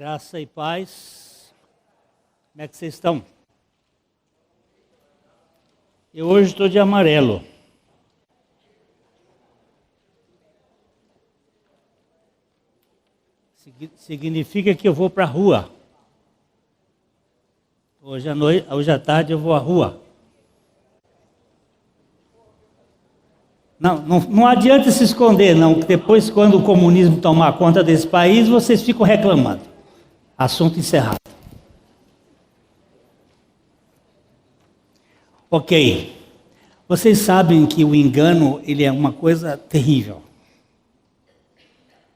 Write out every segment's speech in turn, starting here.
Graça e paz. Como é que vocês estão? Eu hoje estou de amarelo. Significa que eu vou para a rua. Hoje à tarde eu vou à rua. Não adianta se esconder, não, que depois, quando o comunismo tomar conta desse país, vocês ficam reclamando. Assunto encerrado. Ok. Vocês sabem que o engano, ele é uma coisa terrível.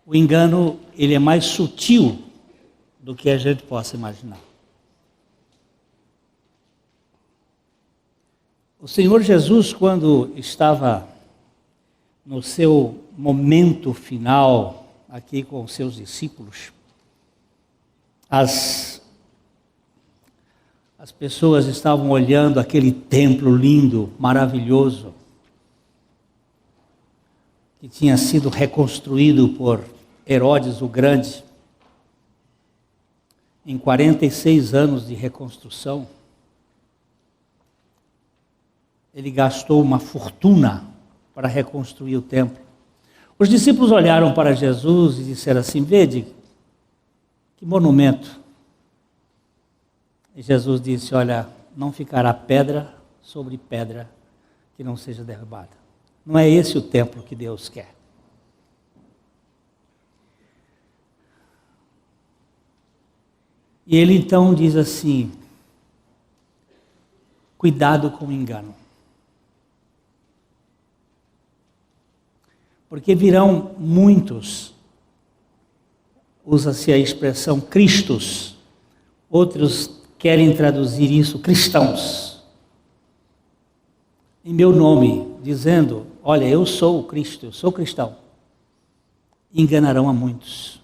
O engano, ele é mais sutil do que a gente possa imaginar. O Senhor Jesus, quando estava no seu momento final, aqui com os seus discípulos, as pessoas estavam olhando aquele templo lindo, maravilhoso, que tinha sido reconstruído por Herodes o Grande, em 46 anos de reconstrução. Ele gastou uma fortuna para reconstruir o templo. Os discípulos olharam para Jesus e disseram assim: vede, que monumento. E Jesus disse: olha, não ficará pedra sobre pedra que não seja derrubada. Não é esse o templo que Deus quer. E ele então diz assim: cuidado com o engano. Porque virão muitos, usa-se a expressão cristos, outros querem traduzir isso cristãos, em meu nome, dizendo: olha, eu sou o Cristo, eu sou cristão. Enganarão a muitos.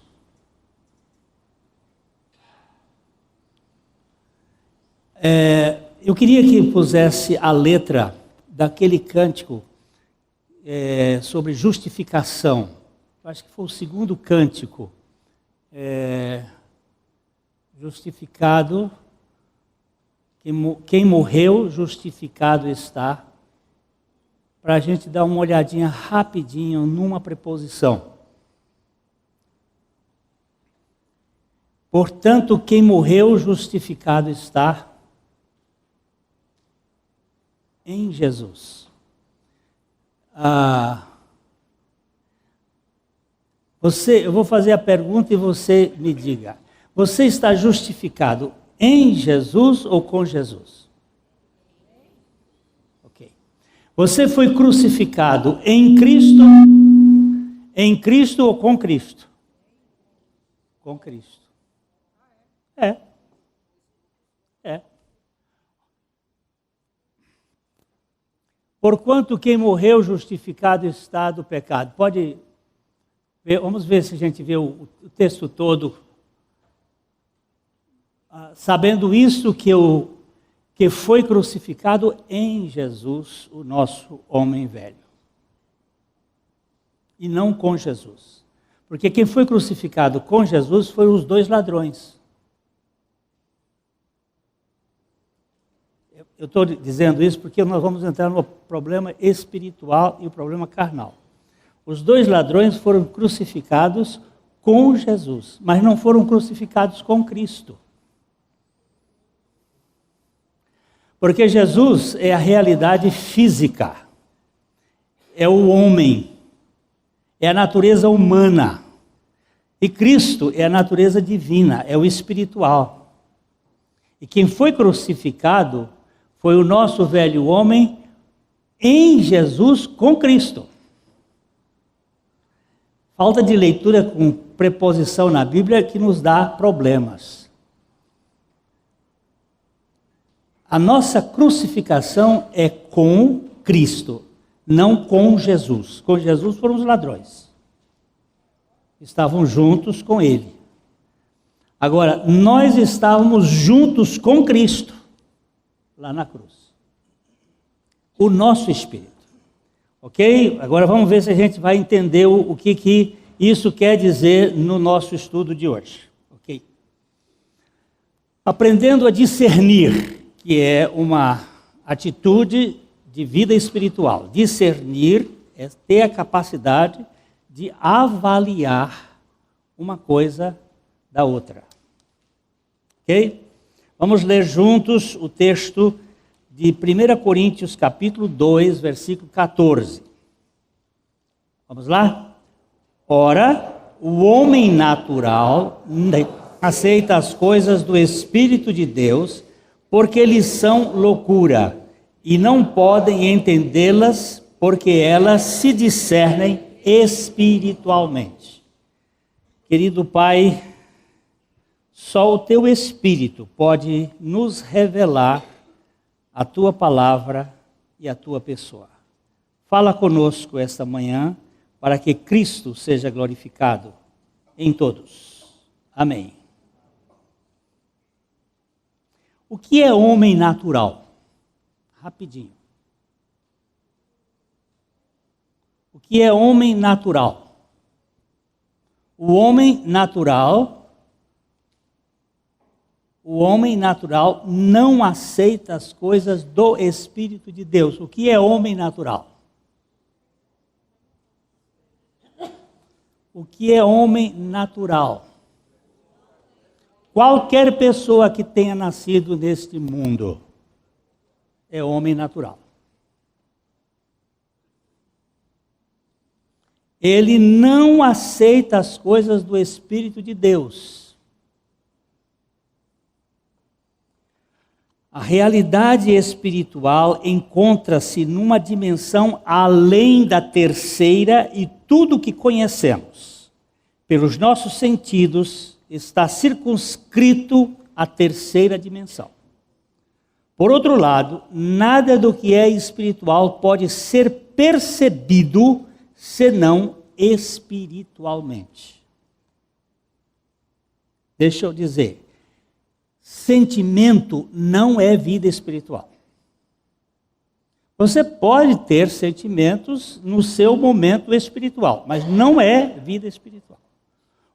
Eu queria que pusesse a letra daquele cântico sobre justificação. Acho que foi o segundo cântico. Justificado, quem morreu, justificado está. Para a gente dar uma olhadinha rapidinho numa preposição. Portanto, quem morreu, justificado está em Jesus. Eu vou fazer a pergunta e você me diga: você está justificado em Jesus ou com Jesus? Ok. Você foi crucificado em Cristo ou com Cristo? Com Cristo. É. Porquanto quem morreu justificado está do pecado. Pode ver, vamos ver se a gente vê o texto todo. Sabendo isso, que foi crucificado em Jesus, o nosso homem velho. E não com Jesus. Porque quem foi crucificado com Jesus foram os dois ladrões. Eu estou dizendo isso porque nós vamos entrar no problema espiritual e o problema carnal. Os dois ladrões foram crucificados com Jesus, mas não foram crucificados com Cristo. Porque Jesus é a realidade física, é o homem, é a natureza humana. E Cristo é a natureza divina, é o espiritual. E quem foi crucificado foi o nosso velho homem em Jesus com Cristo. Falta de leitura com preposição na Bíblia que nos dá problemas. A nossa crucificação é com Cristo, não com Jesus. Com Jesus foram os ladrões. Estavam juntos com Ele. Agora, nós estávamos juntos com Cristo, lá na cruz. O nosso espírito. Ok? Agora vamos ver se a gente vai entender o que isso quer dizer no nosso estudo de hoje. Ok? Aprendendo a discernir, que é uma atitude de vida espiritual. Discernir é ter a capacidade de avaliar uma coisa da outra. Ok? Vamos ler juntos o texto de 1 Coríntios, capítulo 2, versículo 14. Vamos lá? Ora, o homem natural aceita as coisas do Espírito de Deus, porque eles são loucura, e não podem entendê-las, porque elas se discernem espiritualmente. Querido Pai, só o Teu Espírito pode nos revelar a Tua palavra e a Tua pessoa. Fala conosco esta manhã, para que Cristo seja glorificado em todos. Amém. O que é homem natural? Rapidinho. O que é homem natural? O homem natural não aceita as coisas do Espírito de Deus. O que é homem natural? O que é homem natural? Qualquer pessoa que tenha nascido neste mundo é homem natural. Ele não aceita as coisas do Espírito de Deus. A realidade espiritual encontra-se numa dimensão além da terceira e tudo que conhecemos. Pelos nossos sentidos, está circunscrito à terceira dimensão. Por outro lado, nada do que é espiritual pode ser percebido senão espiritualmente. Deixa eu dizer, sentimento não é vida espiritual. Você pode ter sentimentos no seu momento espiritual, mas não é vida espiritual.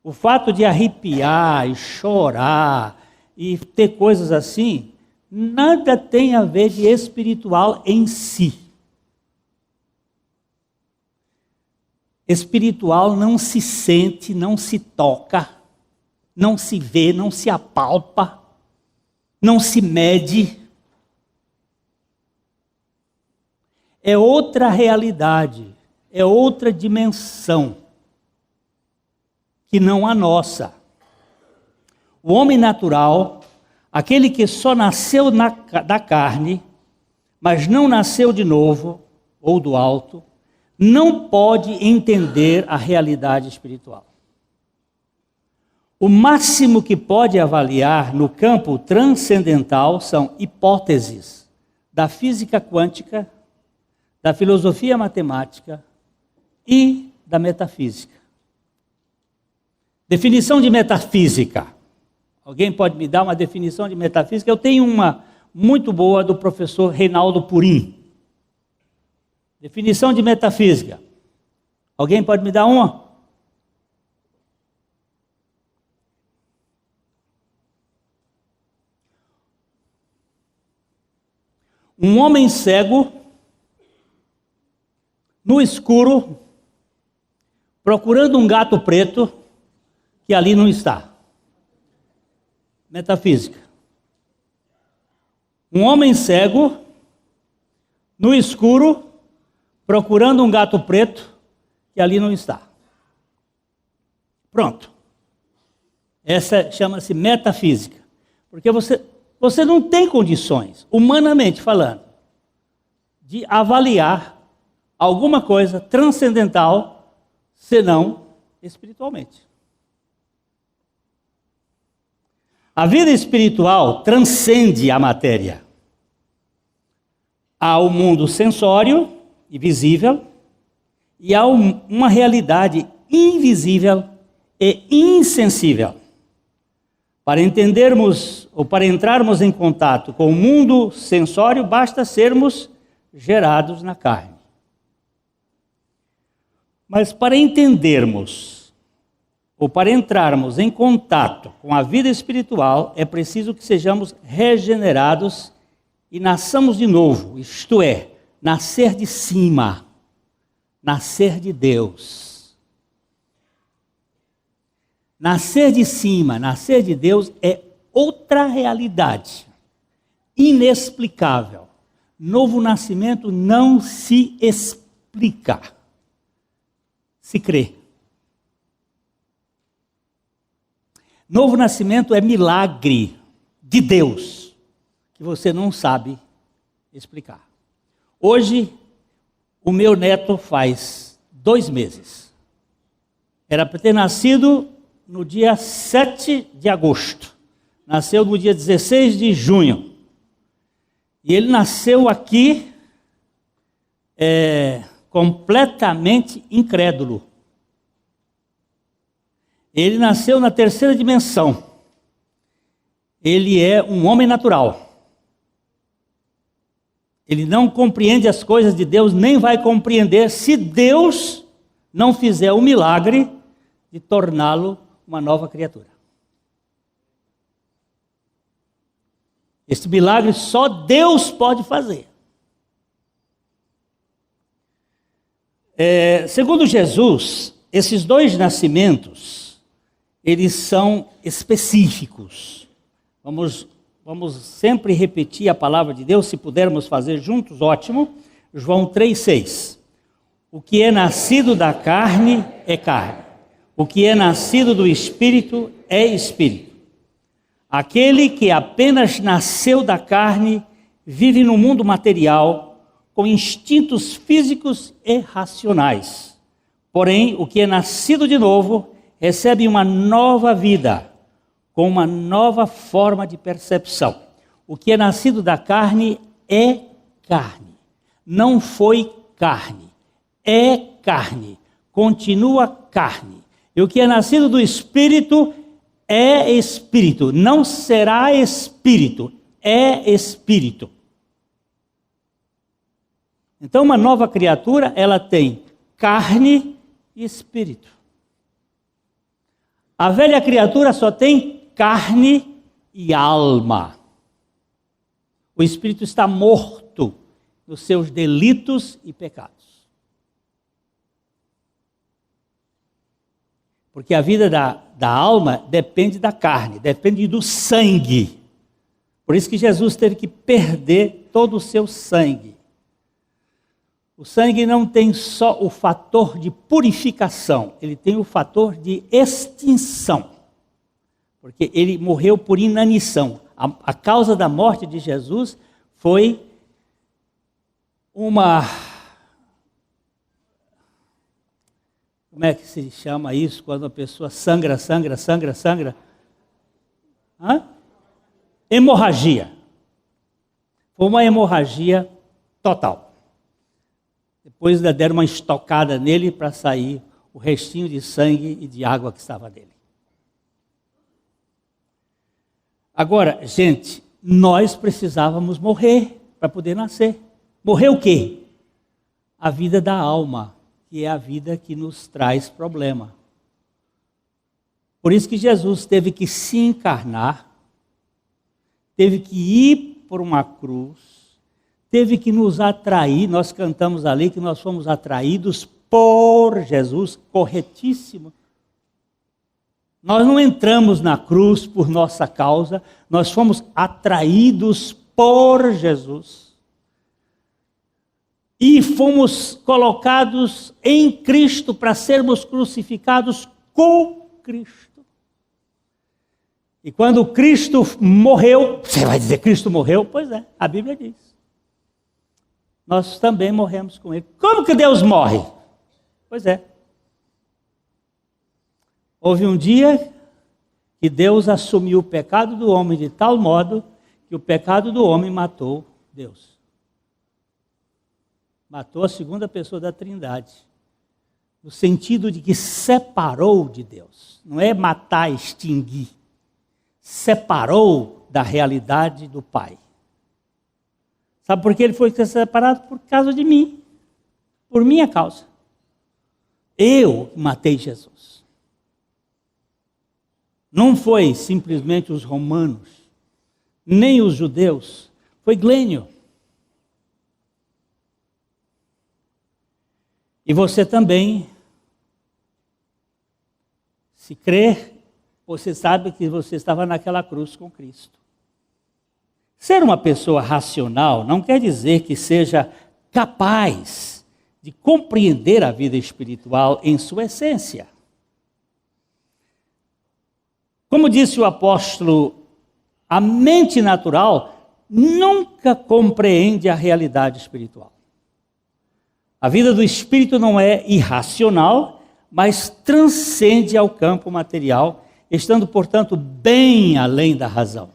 O fato de arrepiar e chorar e ter coisas assim, nada tem a ver de espiritual em si. Espiritual não se sente, não se toca, não se vê, não se apalpa, não se mede. É outra realidade, é outra dimensão, que não a nossa. O homem natural, aquele que só nasceu da carne, mas não nasceu de novo, ou do alto, não pode entender a realidade espiritual. O máximo que pode avaliar no campo transcendental são hipóteses da física quântica, da filosofia matemática e da metafísica. Definição de metafísica. Alguém pode me dar uma definição de metafísica? Eu tenho uma muito boa do professor Reinaldo Purim. Definição de metafísica. Alguém pode me dar uma? Um homem cego, no escuro, procurando um gato preto que ali não está. Metafísica. Um homem cego, no escuro, procurando um gato preto que ali não está. Pronto. Essa chama-se metafísica. Porque você não tem condições, humanamente falando, de avaliar alguma coisa transcendental, senão espiritualmente. A vida espiritual transcende a matéria. Há o mundo sensório e visível, e há uma realidade invisível e insensível. Para entendermos ou para entrarmos em contato com o mundo sensório, basta sermos gerados na carne. Mas para entendermos ou para entrarmos em contato com a vida espiritual, é preciso que sejamos regenerados e nasçamos de novo, isto é, nascer de cima, nascer de Deus. Nascer de cima, nascer de Deus é outra realidade, inexplicável. Novo nascimento não se explica, se crê. Novo nascimento é milagre de Deus, que você não sabe explicar. Hoje, o meu neto faz 2 meses. Era para ter nascido no dia 7 de agosto. Nasceu no dia 16 de junho. E ele nasceu aqui completamente incrédulo. Ele nasceu na 3ª dimensão. Ele é um homem natural. Ele não compreende as coisas de Deus, nem vai compreender se Deus não fizer o milagre de torná-lo uma nova criatura. Esse milagre só Deus pode fazer. Segundo Jesus, esses 2 nascimentos, eles são específicos. Vamos sempre repetir a palavra de Deus, se pudermos fazer juntos, ótimo. João 3,6. O que é nascido da carne é carne. O que é nascido do Espírito é Espírito. Aquele que apenas nasceu da carne vive no mundo material com instintos físicos e racionais. Porém, o que é nascido de novo recebe uma nova vida, com uma nova forma de percepção. O que é nascido da carne é carne. Não foi carne. É carne. Continua carne. E o que é nascido do Espírito é Espírito. Não será Espírito. É Espírito. Então, uma nova criatura, ela tem carne e Espírito. A velha criatura só tem carne e alma. O espírito está morto nos seus delitos e pecados. Porque a vida da alma depende da carne, depende do sangue. Por isso que Jesus teve que perder todo o seu sangue. O sangue não tem só o fator de purificação, ele tem o fator de extinção. Porque ele morreu por inanição. A causa da morte de Jesus foi uma... Como é que se chama isso quando a pessoa sangra? Hemorragia. Foi uma hemorragia total. Depois ainda deram uma estocada nele para sair o restinho de sangue e de água que estava nele. Agora, gente, nós precisávamos morrer para poder nascer. Morrer o quê? A vida da alma, que é a vida que nos traz problema. Por isso que Jesus teve que se encarnar, teve que ir por uma cruz, teve que nos atrair. Nós cantamos ali que nós fomos atraídos por Jesus, corretíssimo. Nós não entramos na cruz por nossa causa, nós fomos atraídos por Jesus. E fomos colocados em Cristo para sermos crucificados com Cristo. E quando Cristo morreu, você vai dizer Cristo morreu? Pois é, a Bíblia diz. Nós também morremos com Ele. Como que Deus morre? Pois é. Houve um dia que Deus assumiu o pecado do homem de tal modo que o pecado do homem matou Deus. Matou a segunda pessoa da Trindade. No sentido de que separou de Deus. Não é matar, extinguir. Separou da realidade do Pai. Sabe por que ele foi separado? Por causa de mim. Por minha causa. Eu matei Jesus. Não foi simplesmente os romanos, nem os judeus, foi Glênio. E você também, se crer, você sabe que você estava naquela cruz com Cristo. Ser uma pessoa racional não quer dizer que seja capaz de compreender a vida espiritual em sua essência. Como disse o apóstolo, a mente natural nunca compreende a realidade espiritual. A vida do espírito não é irracional, mas transcende ao campo material, estando, portanto, bem além da razão.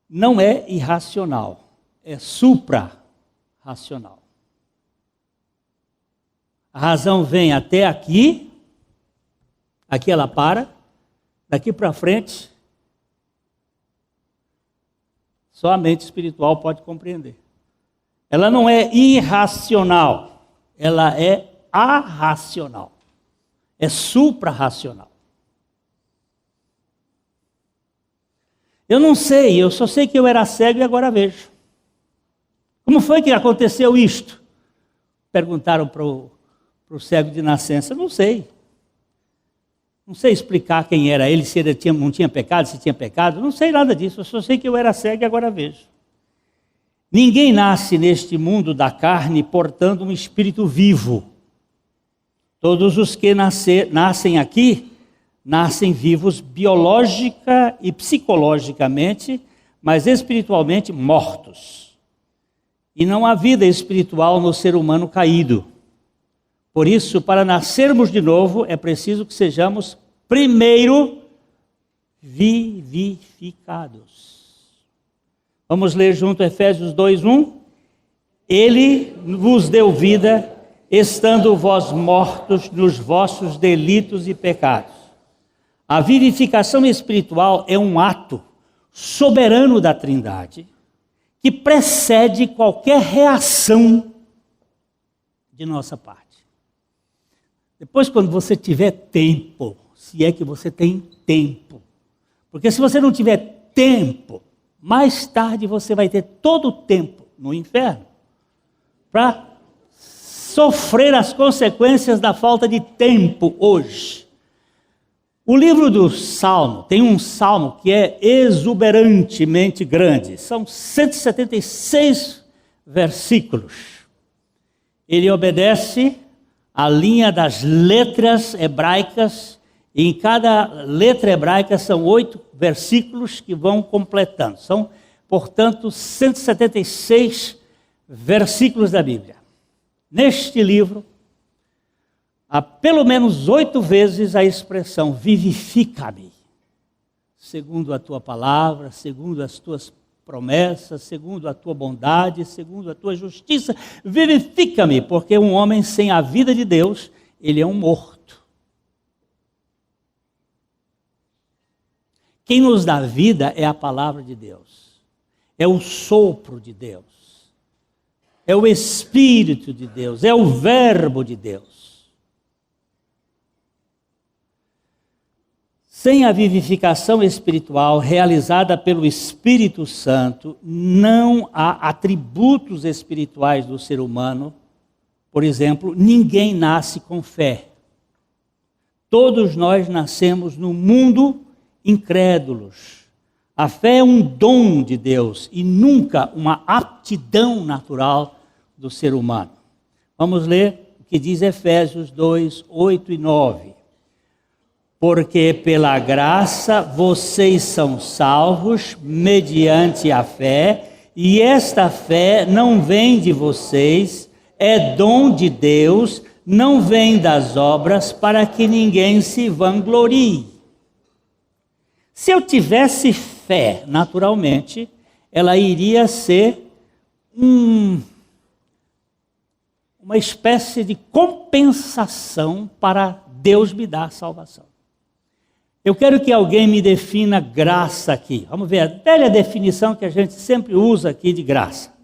Não é irracional, é supra-racional. A razão vem até aqui, aqui ela para, daqui para frente, só a mente espiritual pode compreender. Ela não é irracional, ela é arracional, é supra-racional. Eu não sei, eu só sei que eu era cego e agora vejo. Como foi que aconteceu isto? Perguntaram para o cego de nascença, não sei. Não sei explicar quem era ele, se ele não tinha pecado, se tinha pecado, não sei nada disso, eu só sei que eu era cego e agora vejo. Ninguém nasce neste mundo da carne portando um espírito vivo. Todos os que nascem aqui, nascem vivos biológica e psicologicamente, mas espiritualmente mortos. E não há vida espiritual no ser humano caído. Por isso, para nascermos de novo, é preciso que sejamos primeiro vivificados. Vamos ler junto Efésios 2:1. Ele vos deu vida, estando vós mortos nos vossos delitos e pecados. A vivificação espiritual é um ato soberano da Trindade, que precede qualquer reação de nossa parte. Depois, quando você tiver tempo, se é que você tem tempo, porque se você não tiver tempo, mais tarde você vai ter todo o tempo no inferno para sofrer as consequências da falta de tempo hoje. O livro do Salmo, tem um salmo que é exuberantemente grande, são 176 versículos. Ele obedece a linha das letras hebraicas, e em cada letra hebraica são 8 versículos que vão completando. São, portanto, 176 versículos da Bíblia. Neste livro, há pelo menos 8 vezes a expressão vivifica-me, segundo a tua palavra, segundo as tuas promessas, segundo a tua bondade, segundo a tua justiça, vivifica-me, porque um homem sem a vida de Deus, ele é um morto. Quem nos dá vida é a palavra de Deus, é o sopro de Deus, é o Espírito de Deus, é o Verbo de Deus. Sem a vivificação espiritual realizada pelo Espírito Santo, não há atributos espirituais do ser humano. Por exemplo, ninguém nasce com fé. Todos nós nascemos no mundo incrédulos. A fé é um dom de Deus e nunca uma aptidão natural do ser humano. Vamos ler o que diz Efésios 2, 8 e 9. Porque pela graça vocês são salvos mediante a fé, e esta fé não vem de vocês, é dom de Deus, não vem das obras, para que ninguém se vanglorie. Se eu tivesse fé, naturalmente, ela iria ser uma espécie de compensação para Deus me dar a salvação. Eu quero que alguém me defina graça aqui. Vamos ver a velha definição que a gente sempre usa aqui de graça.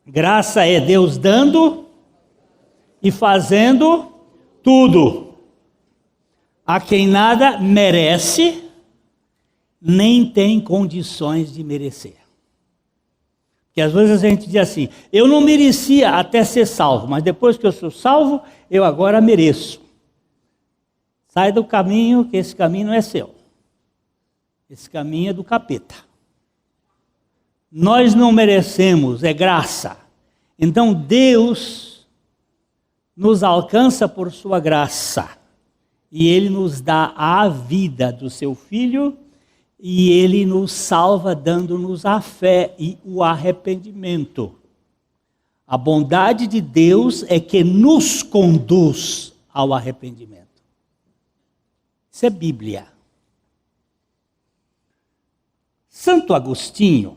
Graça é Deus dando e fazendo tudo. A quem nada merece, nem tem condições de merecer. Porque às vezes a gente diz assim, eu não merecia até ser salvo, mas depois que eu sou salvo, eu agora mereço. Sai do caminho, que esse caminho não é seu. Esse caminho é do capeta. Nós não merecemos, é graça. Então Deus nos alcança por sua graça. E Ele nos dá a vida do seu Filho, e Ele nos salva dando-nos a fé e o arrependimento. A bondade de Deus é que nos conduz ao arrependimento. Isso é Bíblia. Santo Agostinho,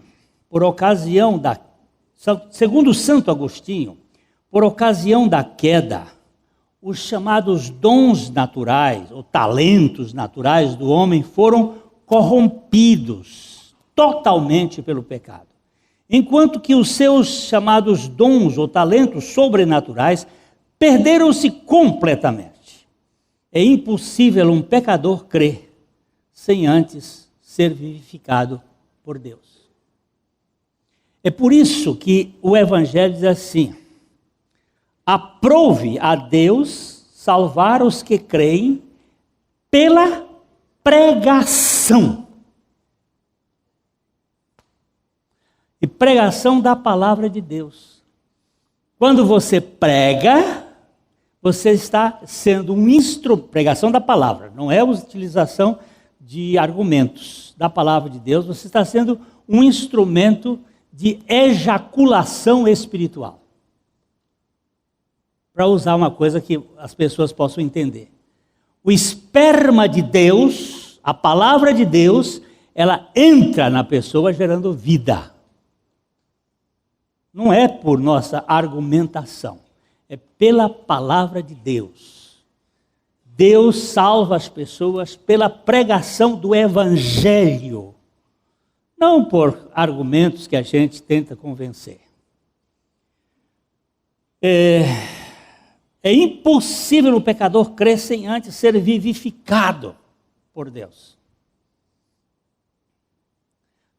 segundo Santo Agostinho, por ocasião da queda, os chamados dons naturais, ou talentos naturais do homem foram corrompidos totalmente pelo pecado. Enquanto que os seus chamados dons ou talentos sobrenaturais perderam-se completamente. É impossível um pecador crer sem antes ser vivificado por Deus. É por isso que o Evangelho diz assim: aprove a Deus salvar os que creem pela pregação. E pregação da palavra de Deus. Quando você prega, você está sendo um instrumento, pregação da palavra, não é a utilização de argumentos da palavra de Deus, você está sendo um instrumento de ejaculação espiritual. Para usar uma coisa que as pessoas possam entender. O esperma de Deus, a palavra de Deus, ela entra na pessoa gerando vida. Não é por nossa argumentação, é pela palavra de Deus. Deus salva as pessoas pela pregação do Evangelho, não por argumentos que a gente tenta convencer. É impossível o pecador crer sem antes ser vivificado por Deus.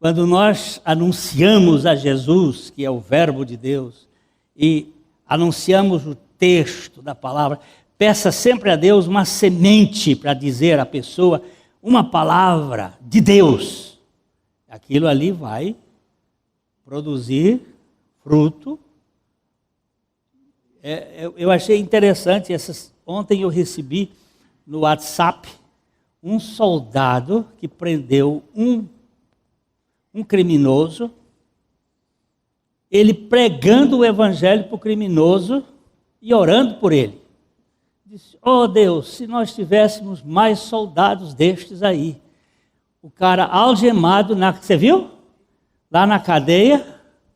Quando nós anunciamos a Jesus, que é o Verbo de Deus, e anunciamos o texto da palavra, peça sempre a Deus uma semente para dizer à pessoa uma palavra de Deus. Aquilo ali vai produzir fruto. Eu achei interessante, ontem eu recebi no WhatsApp um soldado que prendeu um criminoso, ele pregando o evangelho para o criminoso e orando por ele. Disse, oh Deus, se nós tivéssemos mais soldados destes aí. O cara algemado, você viu? Lá na cadeia,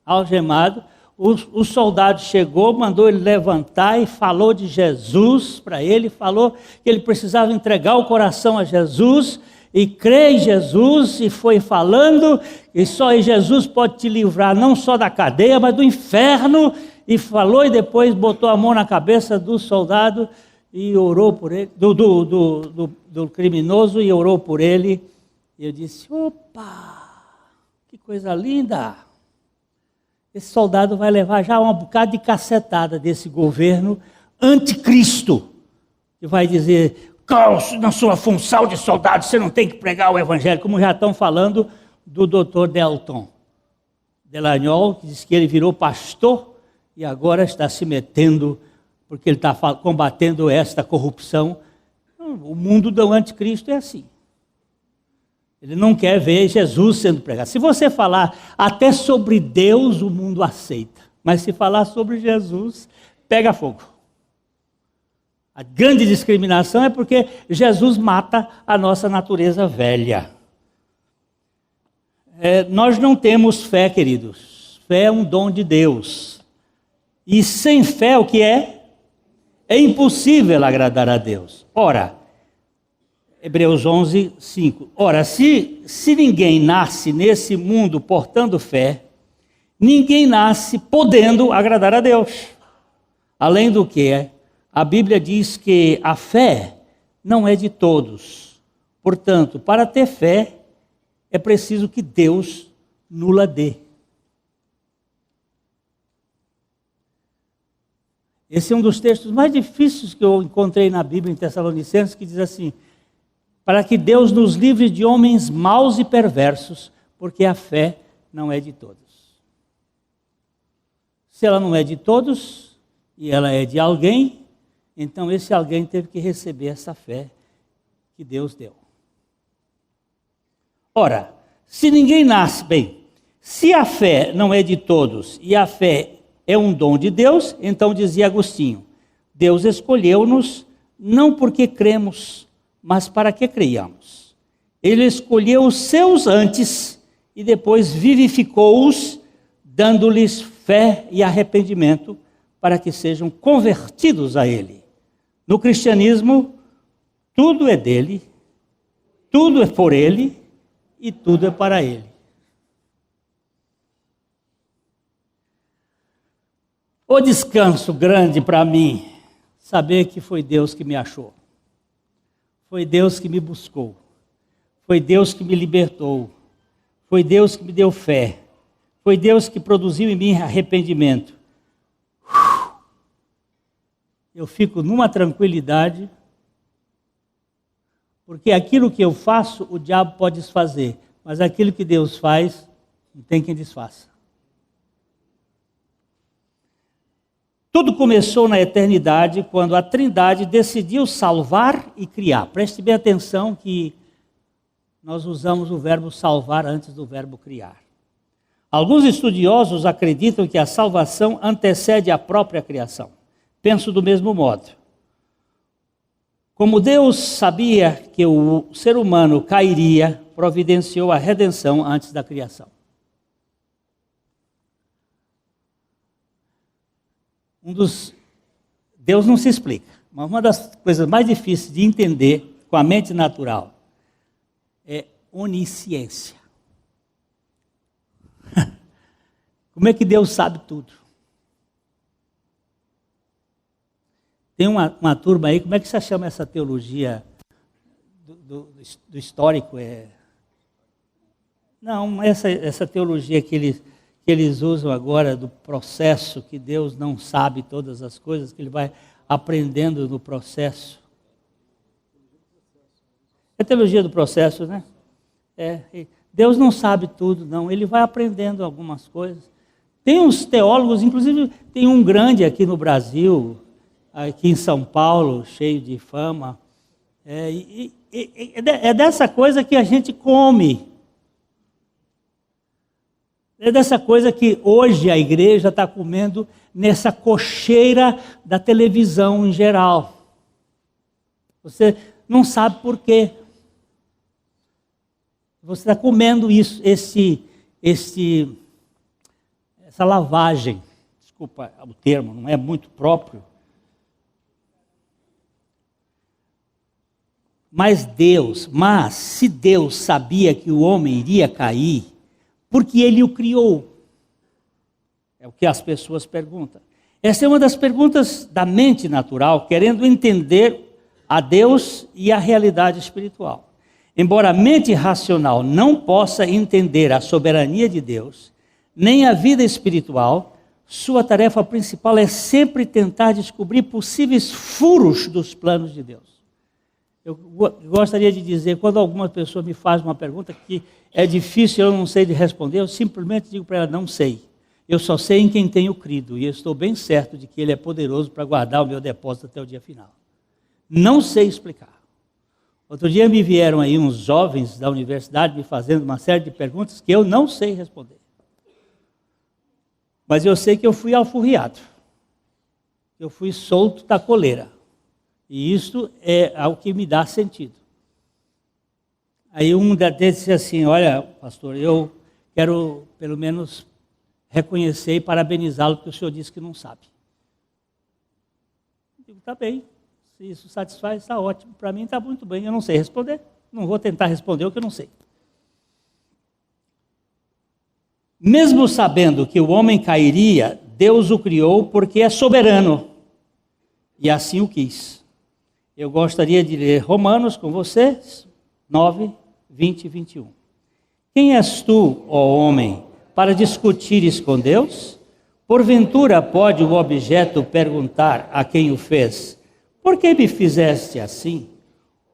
algemado, o soldado chegou, mandou ele levantar e falou de Jesus para ele, falou que ele precisava entregar o coração a Jesus e crer em Jesus, e foi falando, e só Jesus pode te livrar não só da cadeia, mas do inferno, e falou, e depois botou a mão na cabeça do soldado e orou por ele, do criminoso, e orou por ele. E eu disse, opa, que coisa linda! Esse soldado vai levar já um bocado de cacetada desse governo anticristo, que vai dizer, na sua função de soldado, você não tem que pregar o evangelho, como já estão falando do Dr. Delton Delagnol, que diz que ele virou pastor e agora está se metendo, porque ele está combatendo esta corrupção. O mundo do anticristo é assim. Ele não quer ver Jesus sendo pregado. Se você falar até sobre Deus, o mundo aceita. Mas se falar sobre Jesus, pega fogo. A grande discriminação é porque Jesus mata a nossa natureza velha. Nós não temos fé, queridos. Fé é um dom de Deus. E sem fé, o que é? É impossível agradar a Deus. Ora, Hebreus 11, 5. Ora, se ninguém nasce nesse mundo portando fé, ninguém nasce podendo agradar a Deus. Além do que, a Bíblia diz que a fé não é de todos. Portanto, para ter fé, é preciso que Deus nula dê. Esse é um dos textos mais difíceis que eu encontrei na Bíblia em Tessalonicenses, que diz assim: para que Deus nos livre de homens maus e perversos, porque a fé não é de todos. Se ela não é de todos, e ela é de alguém, então esse alguém teve que receber essa fé que Deus deu. Ora, se ninguém nasce, bem, se a fé não é de todos e a fé é um dom de Deus, então dizia Agostinho, Deus escolheu-nos não porque cremos, mas para que creiamos. Ele escolheu os seus antes e depois vivificou-os, dando-lhes fé e arrependimento para que sejam convertidos a Ele. No cristianismo, tudo é dele, tudo é por Ele e tudo é para Ele. O descanso grande para mim, saber que foi Deus que me achou. Foi Deus que me buscou. Foi Deus que me libertou. Foi Deus que me deu fé. Foi Deus que produziu em mim arrependimento. Eu fico numa tranquilidade, porque aquilo que eu faço, o diabo pode desfazer, mas aquilo que Deus faz, não tem quem desfaça. Tudo começou na eternidade, quando a Trindade decidiu salvar e criar. Preste bem atenção que nós usamos o verbo salvar antes do verbo criar. Alguns estudiosos acreditam que a salvação antecede a própria criação. Penso do mesmo modo. Como Deus sabia que o ser humano cairia, providenciou a redenção antes da criação. Deus não se explica, mas uma das coisas mais difíceis de entender com a mente natural é onisciência. Como é que Deus sabe tudo? Tem uma turma aí, como é que você chama essa teologia do histórico? Não, essa teologia que eles usam agora do processo, que Deus não sabe todas as coisas, que Ele vai aprendendo no processo. É a teologia do processo, né? Deus não sabe tudo, não. Ele vai aprendendo algumas coisas. Tem uns teólogos, inclusive tem um grande aqui no Brasil, aqui em São Paulo, cheio de fama. É dessa coisa que a gente come. É dessa coisa que hoje a igreja está comendo nessa cocheira da televisão em geral. Você não sabe por quê. Você está comendo isso, essa lavagem. Desculpa o termo, não é muito próprio. Mas se Deus sabia que o homem iria cair, porque Ele o criou? É o que as pessoas perguntam. Essa é uma das perguntas da mente natural, querendo entender a Deus e a realidade espiritual. Embora a mente racional não possa entender a soberania de Deus, nem a vida espiritual, sua tarefa principal é sempre tentar descobrir possíveis furos dos planos de Deus. Eu gostaria de dizer, quando alguma pessoa me faz uma pergunta que é difícil, eu não sei de responder, eu simplesmente digo para ela, não sei. Eu só sei em quem tenho crido, e eu estou bem certo de que Ele é poderoso para guardar o meu depósito até o dia final. Não sei explicar. Outro dia me vieram aí uns jovens da universidade me fazendo uma série de perguntas que eu não sei responder. Mas eu sei que eu fui alforriado. Eu fui solto da coleira. E isso é algo que me dá sentido. Aí um deles disse assim, olha, pastor, eu quero pelo menos reconhecer e parabenizá-lo porque o senhor disse que não sabe. Eu digo, tá bem, se isso satisfaz, está ótimo. Para mim está muito bem, eu não sei responder. Não vou tentar responder o que eu não sei. Mesmo sabendo que o homem cairia, Deus o criou porque é soberano. e assim o quis. Eu gostaria de ler Romanos com vocês, 9, 20 e 21. Quem és tu, ó homem, para discutires com Deus? Porventura pode o objeto perguntar a quem o fez: por que me fizeste assim?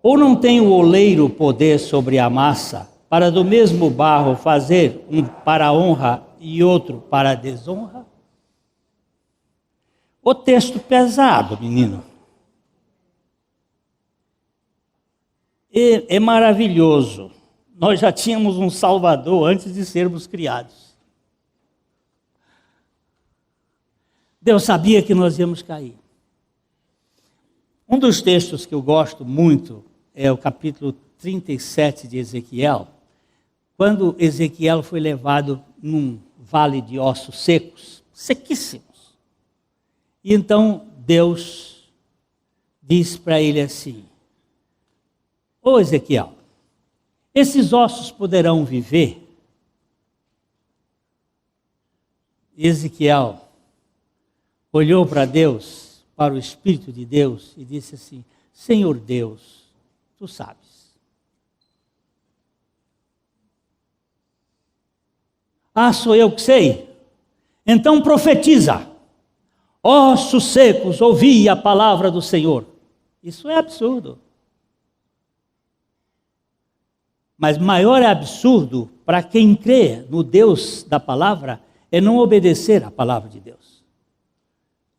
Ou não tem o oleiro poder sobre a massa, para do mesmo barro fazer um para a honra e outro para a desonra? O texto pesado, menino. É maravilhoso. Nós já tínhamos um Salvador antes de sermos criados. Deus sabia que nós íamos cair. Um dos textos que eu gosto muito é o capítulo 37 de Ezequiel, quando Ezequiel foi levado num vale de ossos secos, sequíssimos. E então Deus diz para ele assim: ô Ezequiel, esses ossos poderão viver? Ezequiel olhou para Deus, para o Espírito de Deus, e disse assim: Senhor Deus, tu sabes. Ah, sou eu que sei? Então profetiza. Ossos secos, ouvi a palavra do Senhor. Isso é absurdo. Mas maior é absurdo para quem crê no Deus da palavra é não obedecer à palavra de Deus.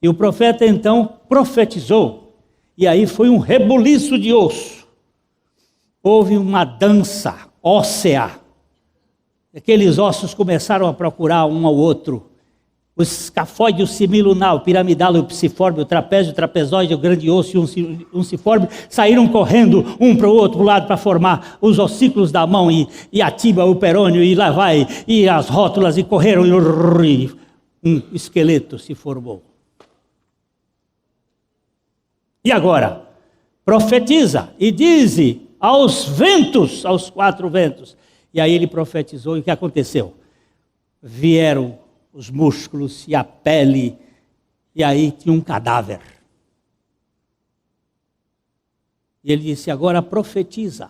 E o profeta então profetizou, e aí foi um rebuliço de osso. Houve uma dança óssea. Aqueles ossos começaram a procurar um ao outro. O escafoide, o semilunar, o piramidal, o psiforme, o trapézio, o trapezoide, o grande osso e o unciforme saíram correndo um para o outro lado para formar os ossículos da mão e a tíbia, o perônio, e lá vai, e as rótulas, e correram, e um esqueleto se formou. E agora? Profetiza e dize aos ventos, aos 4 ventos. E aí ele profetizou, e o que aconteceu? Vieram os músculos e a pele, e aí tinha um cadáver. E ele disse: agora profetiza,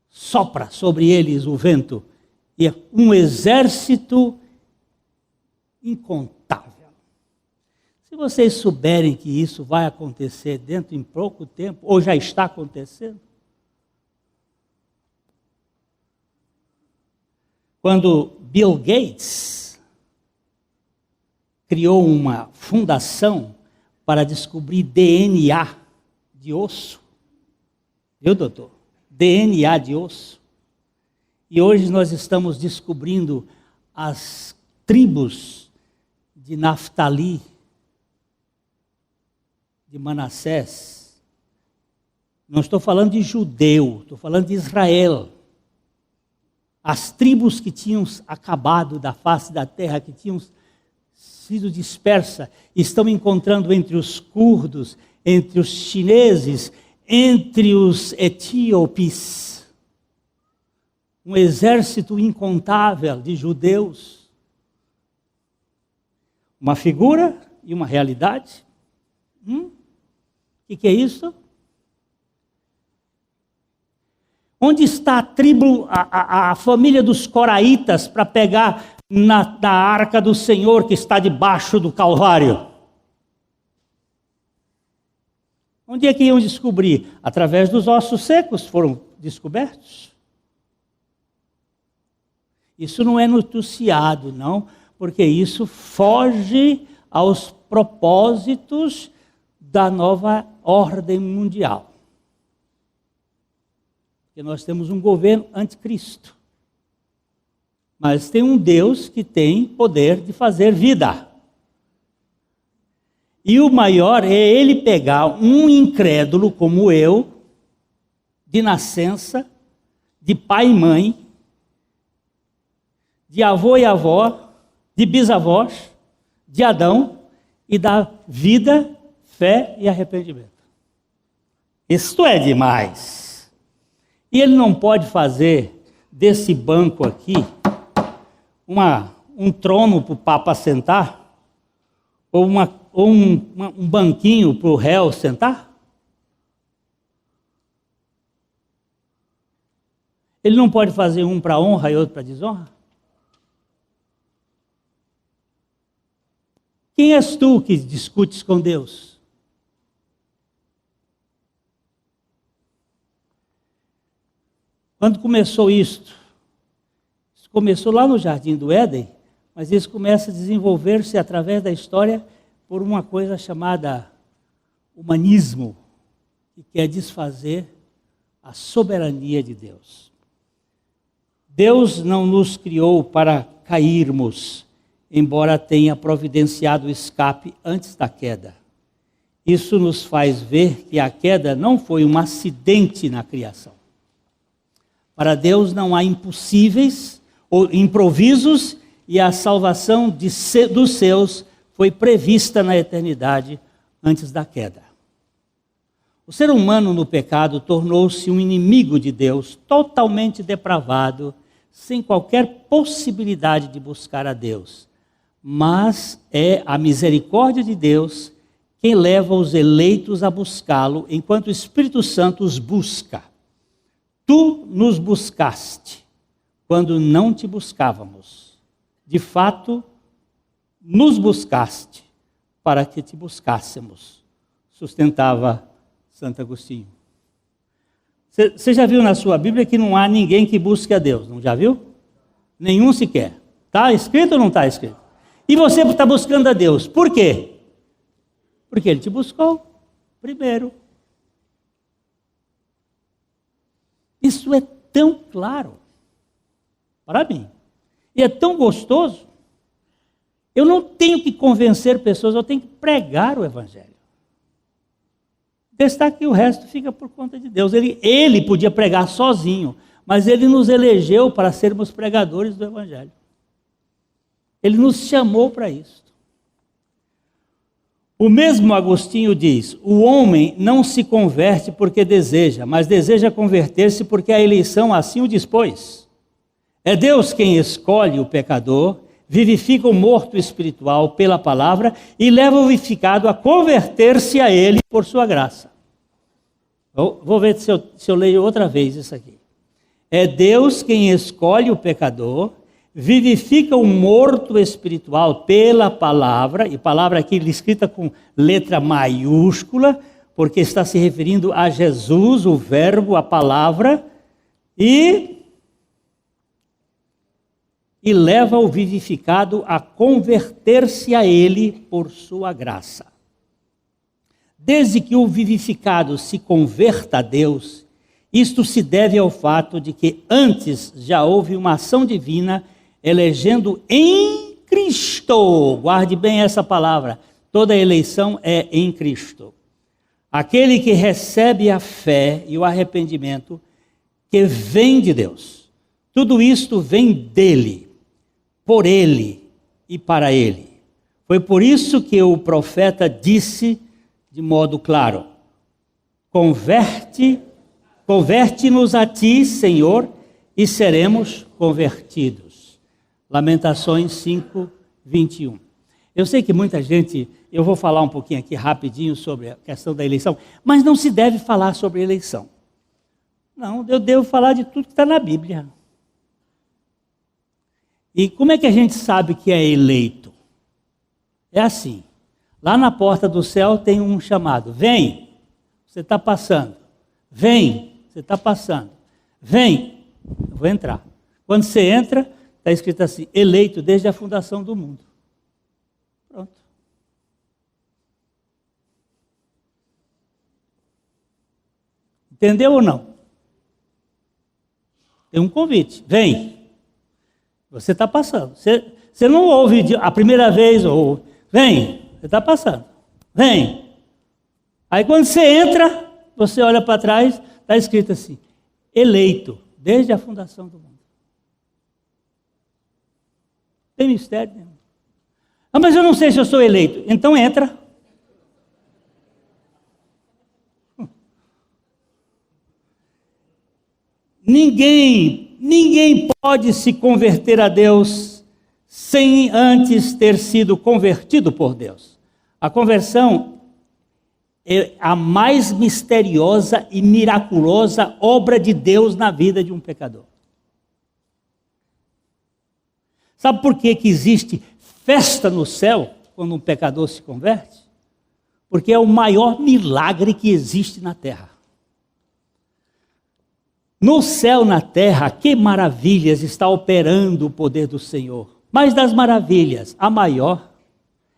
sopra sobre eles o vento, e um exército incontável. Se vocês souberem que isso vai acontecer dentro em pouco tempo, ou já está acontecendo, quando Bill Gates criou uma fundação para descobrir DNA de osso. Viu, doutor? DNA de osso. E hoje nós estamos descobrindo as tribos de Naftali, de Manassés. Não estou falando de judeu, estou falando de Israel. As tribos que tinham acabado da face da terra, que tinham sido dispersas, estão encontrando entre os curdos, entre os chineses, entre os etíopes, um exército incontável de judeus. Uma figura e uma realidade. O que é isso? Onde está a tribo, a família dos coraitas para pegar na arca do Senhor que está debaixo do Calvário? Onde é que iam descobrir? Através dos ossos secos foram descobertos. Isso não é noticiado, não, porque isso foge aos propósitos da nova ordem mundial. Porque nós temos um governo anticristo. Mas tem um Deus que tem poder de fazer vida. E o maior é ele pegar um incrédulo como eu, de nascença, de pai e mãe, de avô e avó, de bisavós, de Adão, e dar vida, fé e arrependimento. Isto é demais. E ele não pode fazer desse banco aqui um trono para o Papa sentar, ou ou um banquinho para o réu sentar? Ele não pode fazer um para honra e outro para desonra? Quem és tu que discutes com Deus? Quando começou isto? Isso começou lá no Jardim do Éden, mas isso começa a desenvolver-se através da história por uma coisa chamada humanismo, que quer desfazer a soberania de Deus. Deus não nos criou para cairmos, embora tenha providenciado o escape antes da queda. Isso nos faz ver que a queda não foi um acidente na criação. Para Deus não há impossíveis ou improvisos, e a salvação dos seus foi prevista na eternidade antes da queda. O ser humano no pecado tornou-se um inimigo de Deus, totalmente depravado, sem qualquer possibilidade de buscar a Deus. Mas é a misericórdia de Deus quem leva os eleitos a buscá-lo, enquanto o Espírito Santo os busca. Tu nos buscaste quando não te buscávamos. De fato, nos buscaste para que te buscássemos, sustentava Santo Agostinho. Você já viu na sua Bíblia que não há ninguém que busque a Deus, não já viu? Nenhum sequer. Está escrito ou não está escrito? E você está buscando a Deus. Por quê? Porque Ele te buscou primeiro. Isso é tão claro para mim. E é tão gostoso. Eu não tenho que convencer pessoas, eu tenho que pregar o Evangelho. Destaque que o resto fica por conta de Deus. Ele podia pregar sozinho, mas Ele nos elegeu para sermos pregadores do Evangelho. Ele nos chamou para isso. O mesmo Agostinho diz: o homem não se converte porque deseja, mas deseja converter-se porque a eleição assim o dispôs. É Deus quem escolhe o pecador, vivifica o morto espiritual pela palavra e leva o vivificado a converter-se a Ele por sua graça. Vou ver se eu leio outra vez isso aqui. É Deus quem escolhe o pecador, vivifica o morto espiritual pela palavra, e palavra aqui escrita com letra maiúscula, porque está se referindo a Jesus, o verbo, a palavra, e leva o vivificado a converter-se a Ele por sua graça. Desde que o vivificado se converta a Deus, isto se deve ao fato de que antes já houve uma ação divina elegendo em Cristo. Guarde bem essa palavra. Toda eleição é em Cristo. Aquele que recebe a fé e o arrependimento que vem de Deus. Tudo isto vem dele, por Ele e para Ele. Foi por isso que o profeta disse de modo claro: converte-nos a Ti, Senhor, e seremos convertidos. Lamentações 5, 21. Eu sei que muita gente, eu vou falar um pouquinho aqui rapidinho sobre a questão da eleição, mas não se deve falar sobre eleição. Não, eu devo falar de tudo que está na Bíblia. E como é que a gente sabe que é eleito? É assim, lá na porta do céu tem um chamado: vem, você está passando. Vem, você está passando. Vem, eu vou entrar. Quando você entra, está escrito assim: eleito desde a fundação do mundo. Pronto. Entendeu ou não? Tem um convite: vem. Você está passando. Você não ouve a primeira vez, ou vem, você está passando. Vem. Aí quando você entra, você olha para trás, está escrito assim: eleito, desde a fundação do mundo. Tem mistério nenhum. Ah, mas eu não sei se eu sou eleito. Então entra. Ninguém pode se converter a Deus sem antes ter sido convertido por Deus. A conversão é a mais misteriosa e miraculosa obra de Deus na vida de um pecador. Sabe por que existe festa no céu quando um pecador se converte? Porque é o maior milagre que existe na terra. No céu, na terra, que maravilhas está operando o poder do Senhor. Mas das maravilhas, a maior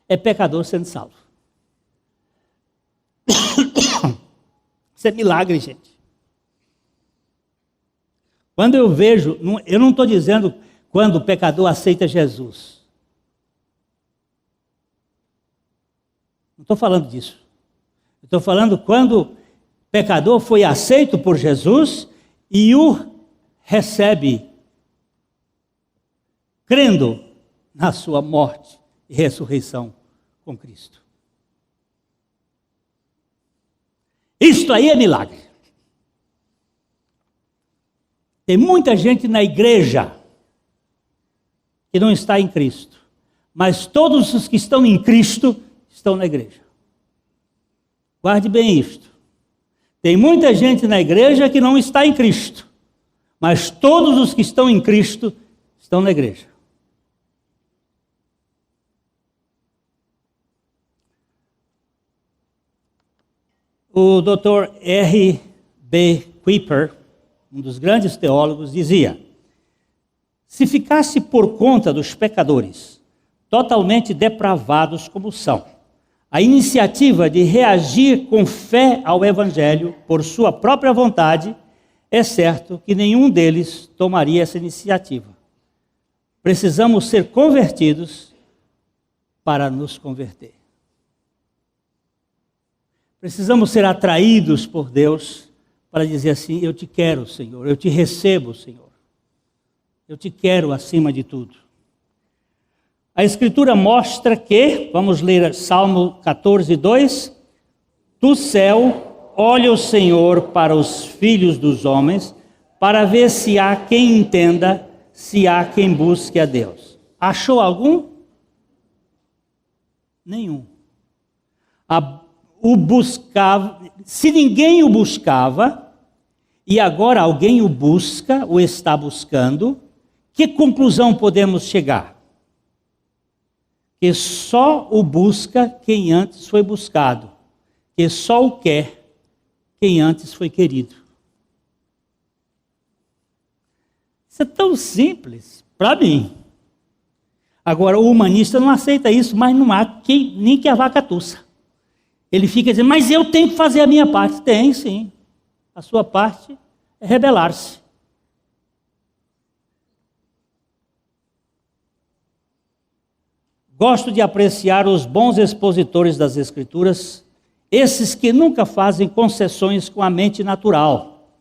é pecador sendo salvo. Isso é milagre, gente. Quando eu vejo, eu não estou dizendo quando o pecador aceita Jesus. Não estou falando disso. Estou falando quando o pecador foi aceito por Jesus e o recebe, crendo na sua morte e ressurreição com Cristo. Isto aí é milagre. Tem muita gente na igreja que não está em Cristo, mas todos os que estão em Cristo estão na igreja. Guarde bem isto. Tem muita gente na igreja que não está em Cristo, mas todos os que estão em Cristo estão na igreja. O Dr. R.B. Kuiper, um dos grandes teólogos, dizia: se ficasse por conta dos pecadores, totalmente depravados como são, a iniciativa de reagir com fé ao Evangelho por sua própria vontade, é certo que nenhum deles tomaria essa iniciativa. Precisamos ser convertidos para nos converter. Precisamos ser atraídos por Deus para dizer assim: eu te quero, Senhor, eu te recebo, Senhor. Eu te quero acima de tudo. A Escritura mostra que, vamos ler Salmo 14, 2, do céu olha o Senhor para os filhos dos homens, para ver se há quem entenda, se há quem busque a Deus. Achou algum? Nenhum. O buscava, se ninguém o buscava, e agora alguém o busca, o está buscando, que conclusão podemos chegar? Que só o busca quem antes foi buscado, que só o quer quem antes foi querido. Isso é tão simples para mim. Agora, o humanista não aceita isso, mas não há nem que a vaca tussa. Ele fica dizendo: mas eu tenho que fazer a minha parte. Tem, sim. A sua parte é rebelar-se. Gosto de apreciar os bons expositores das Escrituras, esses que nunca fazem concessões com a mente natural,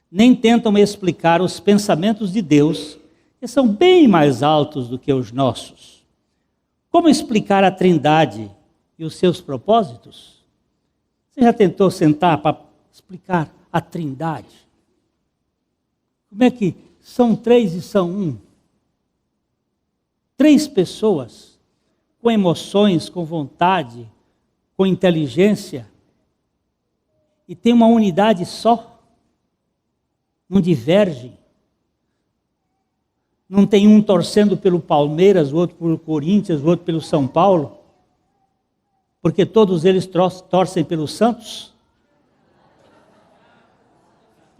nem tentam explicar os pensamentos de Deus, que são bem mais altos do que os nossos. Como explicar a Trindade e os seus propósitos? Você já tentou sentar para explicar a Trindade? Como é que são três e são um? Três pessoas com emoções, com vontade, com inteligência, e tem uma unidade só, não divergem. Não tem um torcendo pelo Palmeiras, o outro pelo Corinthians, o outro pelo São Paulo, porque todos eles torcem pelos Santos.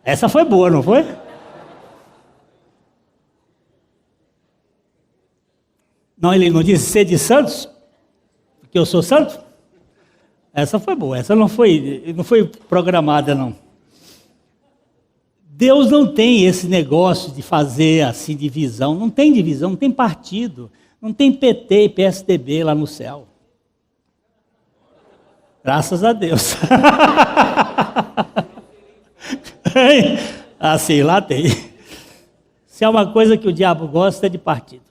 Essa foi boa, não foi? Não, ele não disse ser de Santos, porque eu sou santo? Essa foi boa, essa não foi programada, não. Deus não tem esse negócio de fazer assim divisão, não tem divisão, não tem partido, não tem PT e PSDB lá no céu. Graças a Deus. Assim, lá tem. Se é uma coisa que o diabo gosta, é de partido.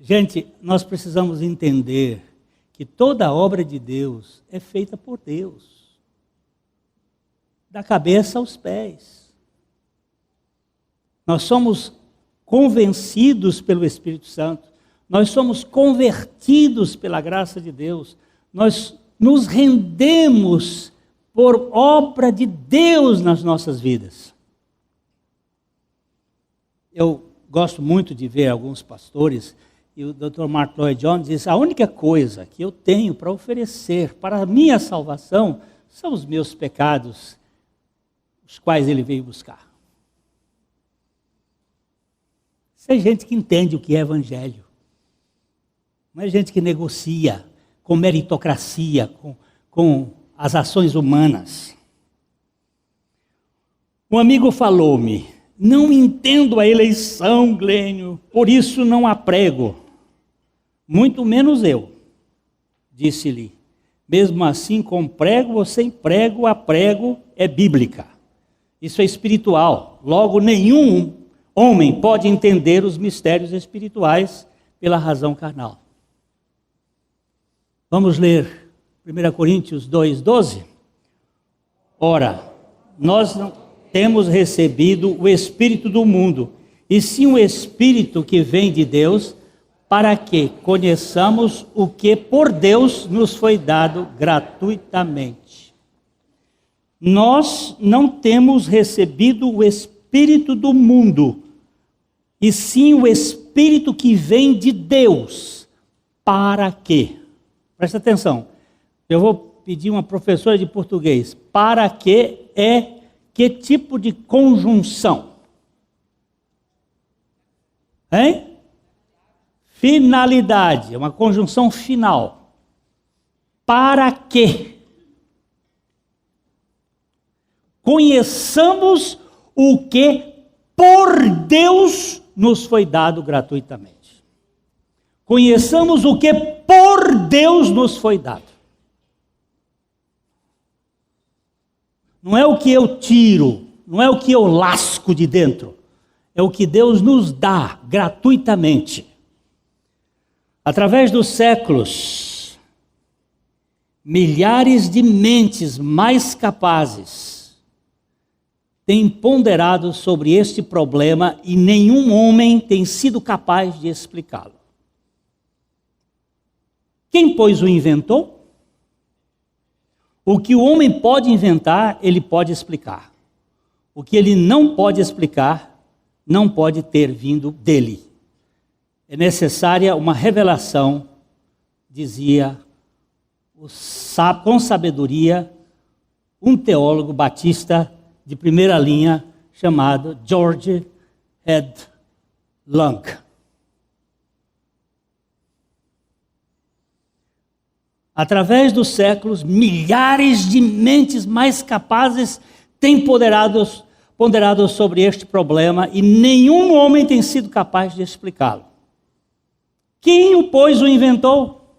Gente, nós precisamos entender que toda a obra de Deus é feita por Deus. Da cabeça aos pés. Nós somos convencidos pelo Espírito Santo. nós somos convertidos pela graça de Deus, nós nos rendemos por obra de Deus nas nossas vidas. Eu gosto muito de ver alguns pastores, e o Dr. Mark Lloyd Jones diz, a única coisa que eu tenho para oferecer para a minha salvação são os meus pecados, os quais ele veio buscar. Isso é gente que entende o que é evangelho. Não é gente que negocia com meritocracia, com as ações humanas. Um amigo falou-me, não entendo a eleição, Glênio, por isso não a prego. Muito menos eu, disse-lhe. Mesmo assim, com prego ou sem prego, a prego é bíblica. Isso é espiritual. Logo, nenhum homem pode entender os mistérios espirituais pela razão carnal. Vamos ler 1 Coríntios 2:12? Ora, nós não temos recebido o Espírito do mundo, e sim o Espírito que vem de Deus, para que conheçamos o que por Deus nos foi dado gratuitamente. Nós não temos recebido o Espírito do mundo, e sim o Espírito que vem de Deus. Para quê? Presta atenção. Eu vou pedir uma professora de português. Para quê é que tipo de conjunção? Hein? Finalidade, é uma conjunção final. Para quê? Conheçamos o que por Deus nos foi dado gratuitamente. Conheçamos o que por Deus nos foi dado. Não é o que eu tiro, não é o que eu lasco de dentro. É o que Deus nos dá gratuitamente. Através dos séculos, milhares de mentes mais capazes têm ponderado sobre este problema e nenhum homem tem sido capaz de explicá-lo. Quem, pois, o inventou? O que o homem pode inventar, ele pode explicar. O que ele não pode explicar, não pode ter vindo dele. É necessária uma revelação, dizia com sabedoria um teólogo batista de primeira linha chamado George Ed Long. Através dos séculos, milhares de mentes mais capazes têm ponderado sobre este problema e nenhum homem tem sido capaz de explicá-lo. Quem, pois, o inventou?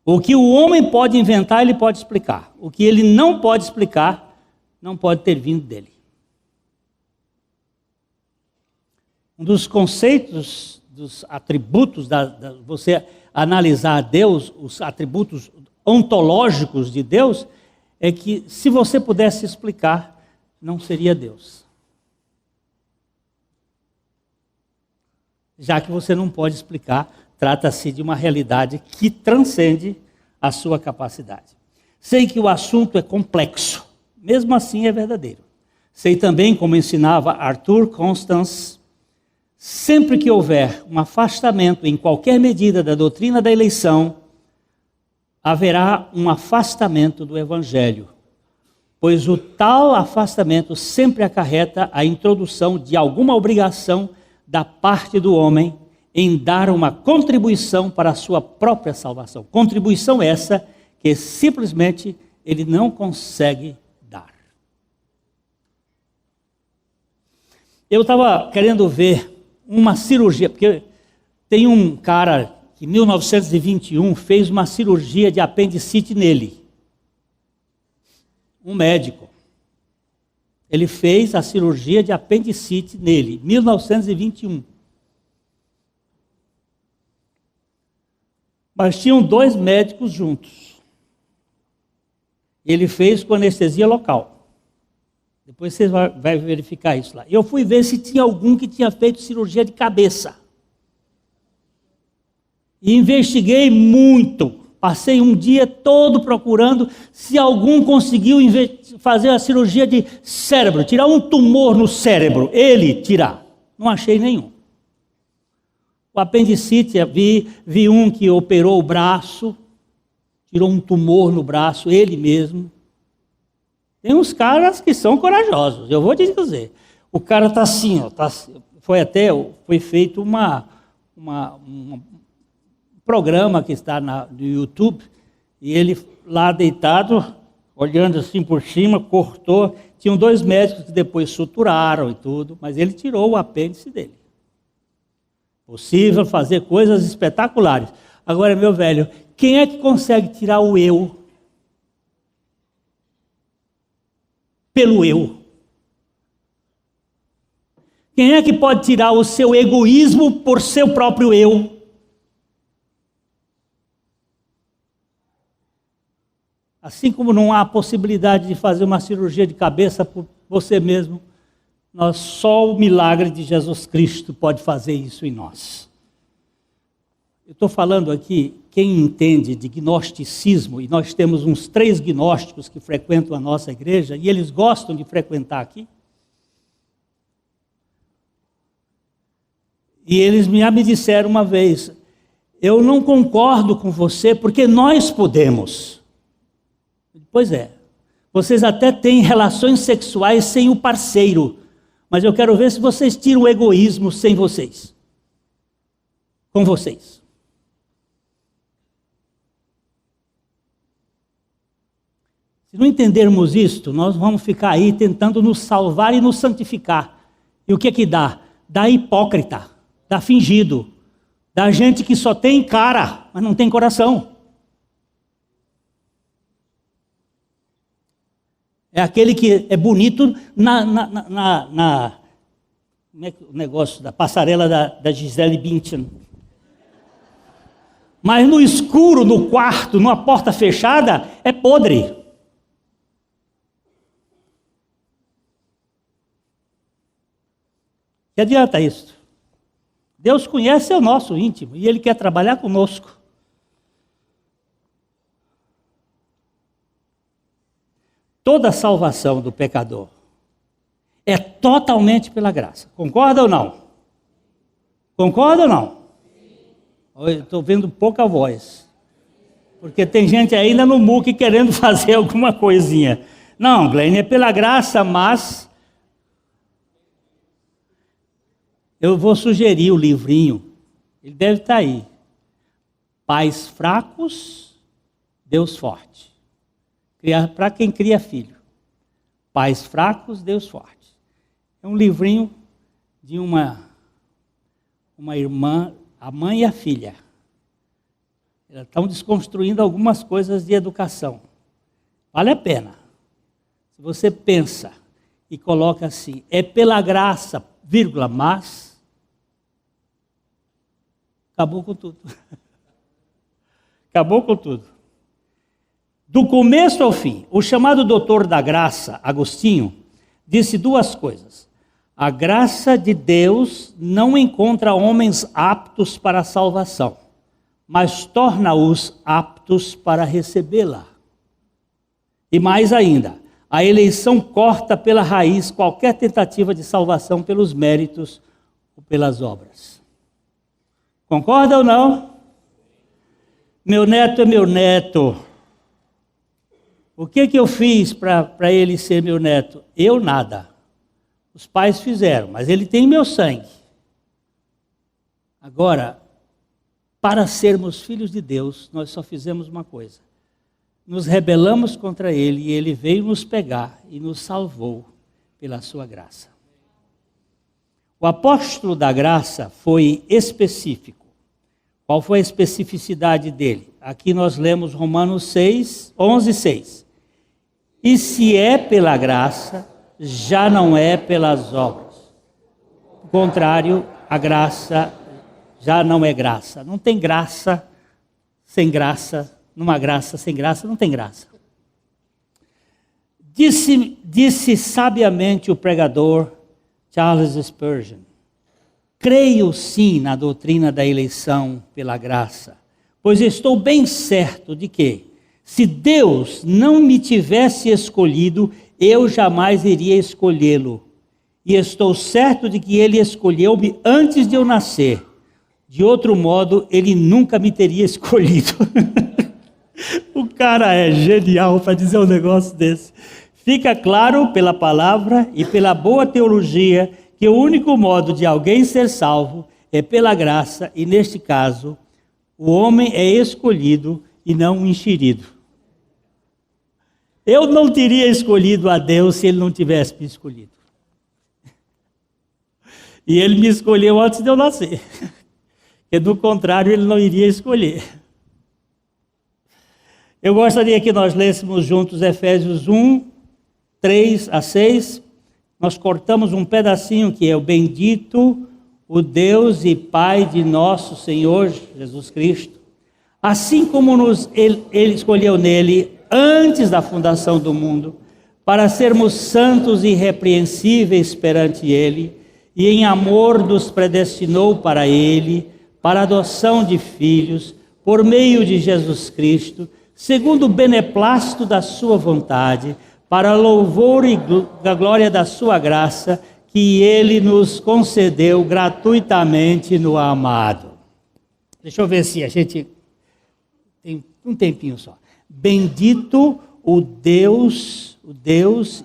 O que o homem pode inventar, ele pode explicar. O que ele não pode explicar, não pode ter vindo dele. Um dos conceitos, dos atributos, você analisar Deus, os atributos ontológicos de Deus, é que se você pudesse explicar, não seria Deus. Já que você não pode explicar, trata-se de uma realidade que transcende a sua capacidade. Sei que o assunto é complexo, mesmo assim é verdadeiro. Sei também, como ensinava Arthur Constance, sempre que houver um afastamento em qualquer medida da doutrina da eleição, haverá um afastamento do Evangelho, pois o tal afastamento sempre acarreta a introdução de alguma obrigação da parte do homem em dar uma contribuição para a sua própria salvação. Contribuição essa que simplesmente ele não consegue dar. Eu estava querendo ver uma cirurgia, porque tem um cara que em 1921 fez uma cirurgia de apendicite nele. Um médico. Ele fez a cirurgia de apendicite nele, 1921. Mas tinham 2 médicos juntos. Ele fez com anestesia local. Depois você vai verificar isso lá. Eu fui ver se tinha algum que tinha feito cirurgia de cabeça. E investiguei muito. Passei um dia todo procurando se algum conseguiu fazer a cirurgia de cérebro, tirar um tumor no cérebro, ele tirar. Não achei nenhum. O apendicite, vi um que operou o braço, tirou um tumor no braço, ele mesmo. Tem uns caras que são corajosos, eu vou te dizer. O cara está assim, ó, foi feito um programa que está no YouTube, e ele lá deitado, olhando assim por cima, cortou. Tinham 2 médicos que depois suturaram e tudo, mas ele tirou o apêndice dele. Possível fazer coisas espetaculares. Agora, meu velho, quem é que consegue tirar o eu pelo eu? Quem é que pode tirar o seu egoísmo por seu próprio eu? Assim como não há possibilidade de fazer uma cirurgia de cabeça por você mesmo, só o milagre de Jesus Cristo pode fazer isso em nós. Eu estou falando aqui, quem entende de gnosticismo, e nós temos uns 3 gnósticos que frequentam a nossa igreja, e eles gostam de frequentar aqui. E eles me disseram uma vez, eu não concordo com você porque nós podemos. Pois é, vocês até têm relações sexuais sem o parceiro, mas eu quero ver se vocês tiram o egoísmo sem vocês. Com vocês. Se não entendermos isto, nós vamos ficar aí tentando nos salvar e nos santificar. E o que é que dá? Dá hipócrita, dá fingido, dá gente que só tem cara, mas não tem coração. É aquele que é bonito como é que o negócio da passarela da Gisele Bündchen. Mas no escuro, no quarto, numa porta fechada, é podre. Que adianta isso? Deus conhece o nosso íntimo e Ele quer trabalhar conosco. Toda a salvação do pecador é totalmente pela graça. Concorda ou não? Concorda ou não? Eu estou vendo pouca voz. Porque tem gente ainda no MUC querendo fazer alguma coisinha. Não, Glenn, é pela graça, mas eu vou sugerir o livrinho. Ele deve estar aí. Pais fracos, Deus forte. Para quem cria filho. Pais fracos, Deus forte. É um livrinho de uma irmã, a mãe e a filha. Elas estão desconstruindo algumas coisas de educação. Vale a pena. Se você pensa e coloca assim, é pela graça, vírgula, mas, acabou com tudo. Acabou com tudo. Do começo ao fim, o chamado doutor da graça, Agostinho, disse 2 coisas. A graça de Deus não encontra homens aptos para a salvação, mas torna-os aptos para recebê-la. E mais ainda, a eleição corta pela raiz qualquer tentativa de salvação pelos méritos ou pelas obras. Concorda ou não? Meu neto é meu neto. O que eu fiz para ele ser meu neto? Eu nada. Os pais fizeram, mas ele tem meu sangue. Agora, para sermos filhos de Deus, nós só fizemos uma coisa. Nos rebelamos contra ele e ele veio nos pegar e nos salvou pela sua graça. O apóstolo da graça foi específico. Qual foi a especificidade dele? Aqui nós lemos Romanos 11:6. E se é pela graça, já não é pelas obras. Ao contrário, a graça já não é graça. Não tem graça sem graça. Numa graça sem graça, não tem graça. Disse sabiamente o pregador Charles Spurgeon: creio sim na doutrina da eleição pela graça, pois estou bem certo de que, se Deus não me tivesse escolhido, eu jamais iria escolhê-lo. E estou certo de que Ele escolheu-me antes de eu nascer. De outro modo, Ele nunca me teria escolhido. O cara é genial para dizer um negócio desse. Fica claro pela palavra e pela boa teologia que o único modo de alguém ser salvo é pela graça, e neste caso, o homem é escolhido e não enxerido. Eu não teria escolhido a Deus se Ele não tivesse me escolhido. E Ele me escolheu antes de eu nascer. Porque do contrário, Ele não iria escolher. Eu gostaria que nós lêssemos juntos Efésios 1, 3 a 6. Nós cortamos um pedacinho que é o bendito, o Deus e Pai de nosso Senhor Jesus Cristo. Assim como Ele escolheu nele antes da fundação do mundo, para sermos santos e irrepreensíveis perante Ele, e em amor nos predestinou para Ele, para a adoção de filhos, por meio de Jesus Cristo, segundo o beneplácito da sua vontade, para louvor e da glória da sua graça, que Ele nos concedeu gratuitamente no amado. Deixa eu ver se a gente tem um tempinho só. Bendito o Deus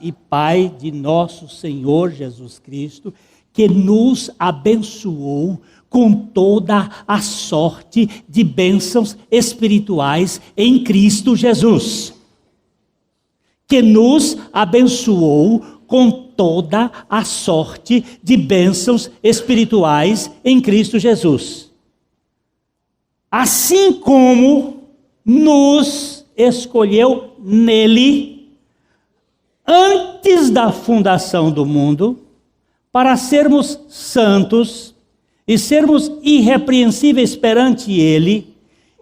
e Pai de nosso Senhor Jesus Cristo, que nos abençoou com toda a sorte de bênçãos espirituais em Cristo Jesus. Que nos abençoou com toda a sorte de bênçãos espirituais em Cristo Jesus. Assim como nos escolheu nele, antes da fundação do mundo, para sermos santos e sermos irrepreensíveis perante Ele,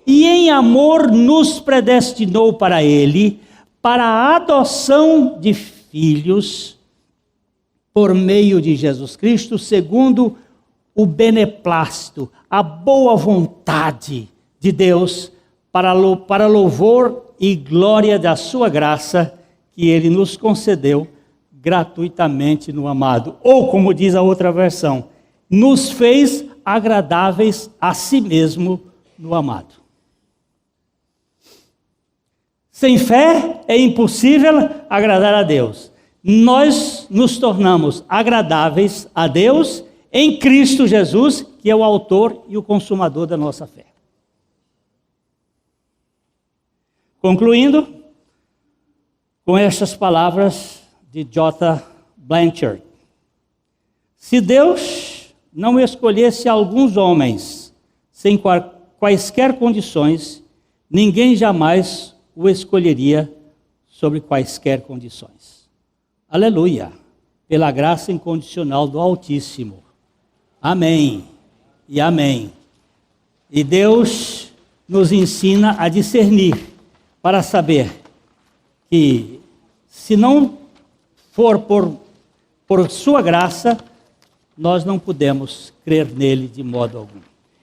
e em amor nos predestinou para Ele, para a adoção de filhos, por meio de Jesus Cristo, segundo o beneplácito, a boa vontade de Deus, para louvor e glória da sua graça, que Ele nos concedeu gratuitamente no amado. Ou, como diz a outra versão, nos fez agradáveis a si mesmo no amado. Sem fé é impossível agradar a Deus. Nós nos tornamos agradáveis a Deus em Cristo Jesus, que é o autor e o consumador da nossa fé. Concluindo com estas palavras de J. Blanchard: se Deus não escolhesse alguns homens sem quaisquer condições, ninguém jamais o escolheria sobre quaisquer condições. Aleluia! Pela graça incondicional do Altíssimo. Amém e amém. E Deus nos ensina a discernir, para saber que, se não for por sua graça, nós não podemos crer nele de modo algum.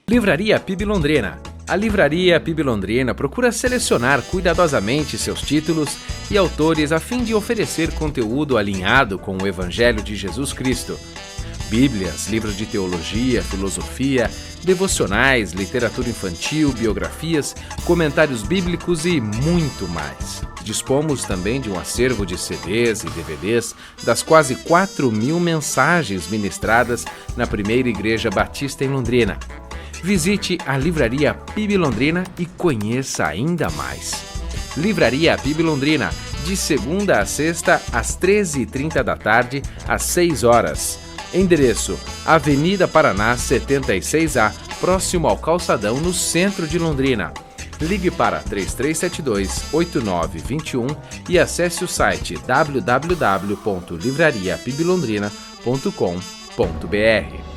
Livraria PIB Londrina. A Livraria PIB Londrina procura selecionar cuidadosamente seus títulos e autores a fim de oferecer conteúdo alinhado com o Evangelho de Jesus Cristo. Bíblias, livros de teologia, filosofia, devocionais, literatura infantil, biografias, comentários bíblicos e muito mais. Dispomos também de um acervo de CDs e DVDs das quase 4.000 mensagens ministradas na Primeira Igreja Batista em Londrina. Visite a Livraria PIB Londrina e conheça ainda mais. Livraria PIB Londrina, de segunda a sexta, às 13h30 da tarde, às 6 horas. Endereço: Avenida Paraná 76A, próximo ao Calçadão, no centro de Londrina. Ligue para 3372-8921 e acesse o site www.livrariapiblondrina.com.br.